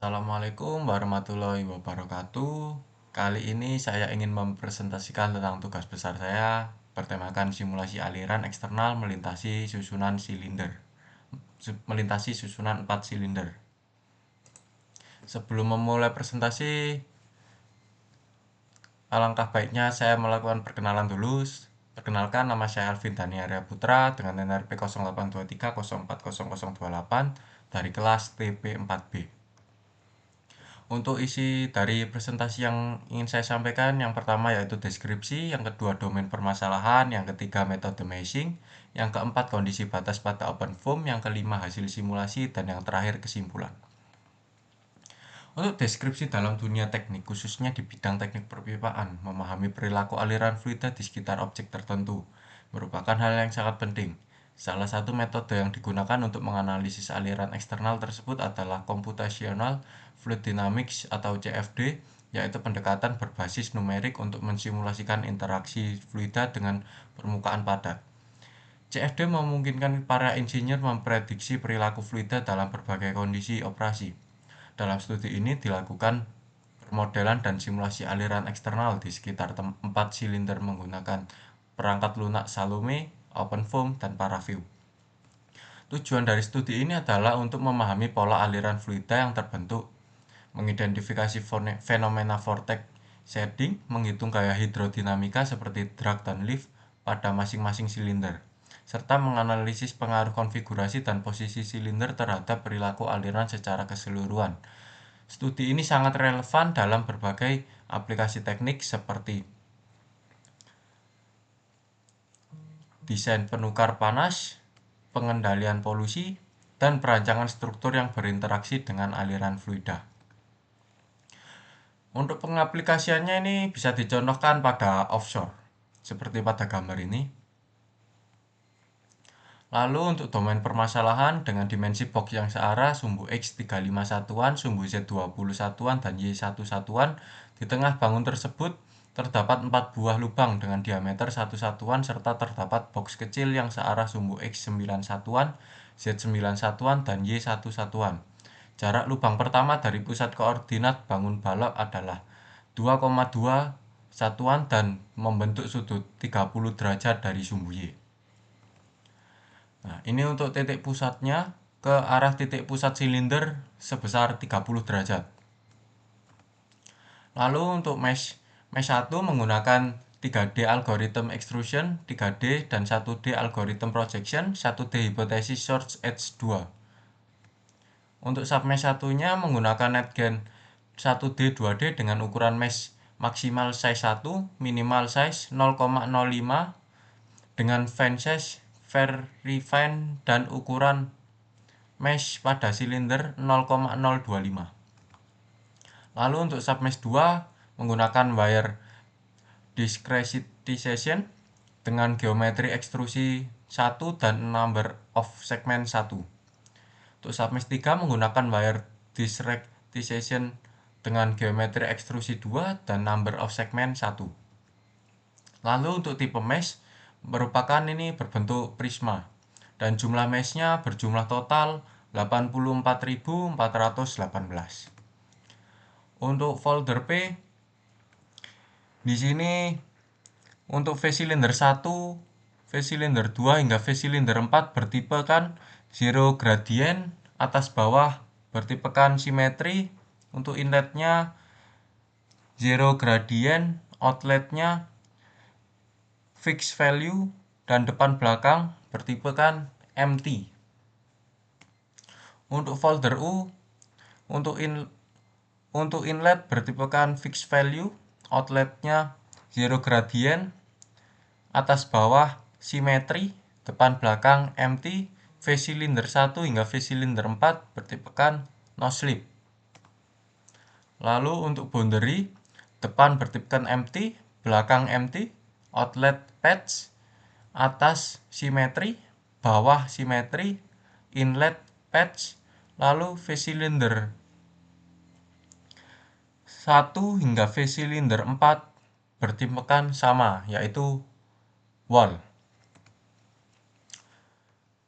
Assalamualaikum warahmatullahi wabarakatuh. Kali ini saya ingin mempresentasikan tentang tugas besar saya bertemakan simulasi aliran eksternal melintasi susunan 4 silinder. Sebelum memulai presentasi, alangkah baiknya saya melakukan perkenalan dulu. Perkenalkan, nama saya Alvin Dani Arya Putra dengan NRP 0823040028 dari kelas TP4B. Untuk isi dari presentasi yang ingin saya sampaikan, yang pertama yaitu deskripsi, yang kedua domain permasalahan, yang ketiga metode meshing, yang keempat kondisi batas pada open form, yang kelima hasil simulasi, dan yang terakhir kesimpulan. Untuk deskripsi dalam dunia teknik, khususnya di bidang teknik perpipaan, memahami perilaku aliran fluida di sekitar objek tertentu merupakan hal yang sangat penting. Salah satu metode yang digunakan untuk menganalisis aliran eksternal tersebut adalah Computational Fluid Dynamics atau CFD, yaitu pendekatan berbasis numerik untuk mensimulasikan interaksi fluida dengan permukaan padat. CFD memungkinkan para insinyur memprediksi perilaku fluida dalam berbagai kondisi operasi. Dalam studi ini dilakukan permodelan dan simulasi aliran eksternal di sekitar 4 silinder menggunakan perangkat lunak Salome, OpenFOAM, dan ParaView. Tujuan dari studi ini adalah untuk memahami pola aliran fluida yang terbentuk, mengidentifikasi fenomena vortex shedding, menghitung gaya hidrodinamika seperti drag dan lift pada masing-masing silinder, serta menganalisis pengaruh konfigurasi dan posisi silinder terhadap perilaku aliran secara keseluruhan. Studi ini sangat relevan dalam berbagai aplikasi teknik seperti desain penukar panas, pengendalian polusi, dan perancangan struktur yang berinteraksi dengan aliran fluida. Untuk pengaplikasiannya ini bisa dicontohkan pada offshore, seperti pada gambar ini. Lalu untuk domain permasalahan dengan dimensi box yang searah, sumbu X 35 satuan, sumbu Z 20 satuan, dan Y 1 satuan, di tengah bangun tersebut terdapat 4 buah lubang dengan diameter 1 satuan serta terdapat box kecil yang searah sumbu X 9 satuan, Z 9 satuan, dan Y 1 satuan. Jarak lubang pertama dari pusat koordinat bangun balok adalah 2,2 satuan dan membentuk sudut 30 derajat dari sumbu Y. Nah, ini untuk titik pusatnya ke arah titik pusat silinder sebesar 30 derajat. Lalu untuk mesh 1 menggunakan 3D algorithm extrusion, 3D dan 1D algorithm projection, 1D hipotesis source edge 2. Untuk submesh satunya menggunakan netgen 1D 2D dengan ukuran mesh maksimal size 1, minimal size 0,05 dengan fan size very fine dan ukuran mesh pada silinder 0,025. Lalu untuk submesh 2 menggunakan wire discretization dengan geometri ekstrusi 1 dan number of segment 1. Untuk submesh 3 menggunakan wire discretization dengan geometri ekstrusi 2 dan number of segment 1. Lalu untuk tipe mesh merupakan ini berbentuk prisma dan jumlah meshnya berjumlah total 84.418. Untuk folder P di sini untuk phase cylinder 1, phase cylinder 2 hingga phase cylinder 4 bertipekan zero gradient, atas bawah bertipekan simetri, untuk inletnya zero gradient, outletnya fixed value, dan depan belakang bertipekan empty. Untuk folder U, untuk inlet bertipekan fixed value, outletnya zero gradient, atas bawah simetri, depan belakang empty. Phase cylinder 1 hingga phase cylinder 4 bertipekan no slip. Lalu untuk boundary, depan bertipekan empty, belakang empty, outlet patch, atas simetri, bawah simetri, inlet patch. Lalu phase cylinder 1 hingga phase cylinder 4 bertipekan sama, yaitu wall.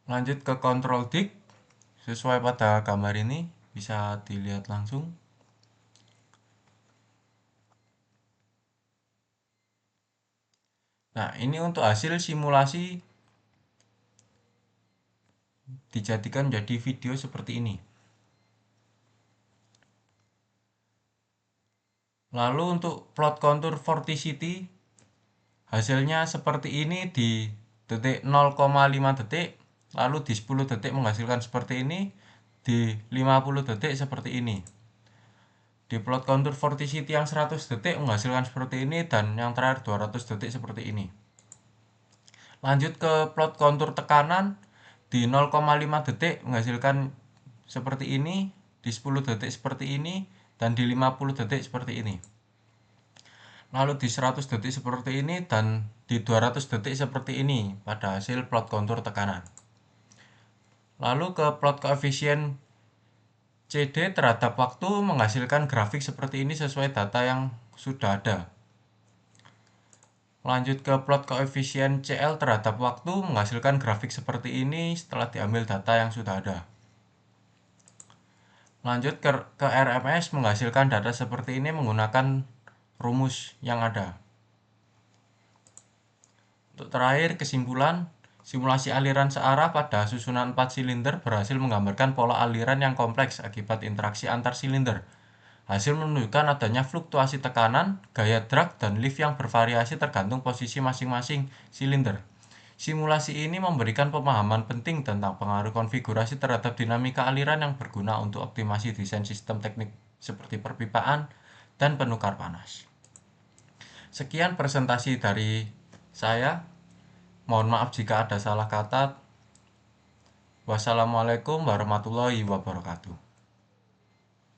Lanjut ke control dict sesuai pada gambar ini. bisa dilihat langsung. Nah, ini untuk hasil simulasi dijadikan menjadi video seperti ini. Lalu untuk plot contour vorticity hasilnya seperti ini di detik 0,5 detik, lalu di 10 detik menghasilkan seperti ini, di 50 detik seperti ini. Di plot contour vorticity yang 100 detik menghasilkan seperti ini, dan yang terakhir 200 detik seperti ini. Lanjut ke plot kontur tekanan di 0,5 detik menghasilkan seperti ini, di 10 detik seperti ini, dan di 50 detik seperti ini. Lalu di 100 detik seperti ini, dan di 200 detik seperti ini pada hasil plot kontur tekanan. Lalu ke plot koefisien CD terhadap waktu menghasilkan grafik seperti ini sesuai data yang sudah ada. Lanjut ke plot koefisien CL terhadap waktu menghasilkan grafik seperti ini setelah diambil data yang sudah ada. Lanjut ke RMS menghasilkan data seperti ini menggunakan rumus yang ada. Untuk terakhir, kesimpulan, simulasi aliran searah pada susunan 4 silinder berhasil menggambarkan pola aliran yang kompleks akibat interaksi antar silinder. Hasil menunjukkan adanya fluktuasi tekanan, gaya drag, dan lift yang bervariasi tergantung posisi masing-masing silinder. Simulasi ini memberikan pemahaman penting tentang pengaruh konfigurasi terhadap dinamika aliran yang berguna untuk optimasi desain sistem teknik seperti perpipaan dan penukar panas. Sekian presentasi dari saya. Mohon maaf jika ada salah kata. Wassalamualaikum warahmatullahi wabarakatuh.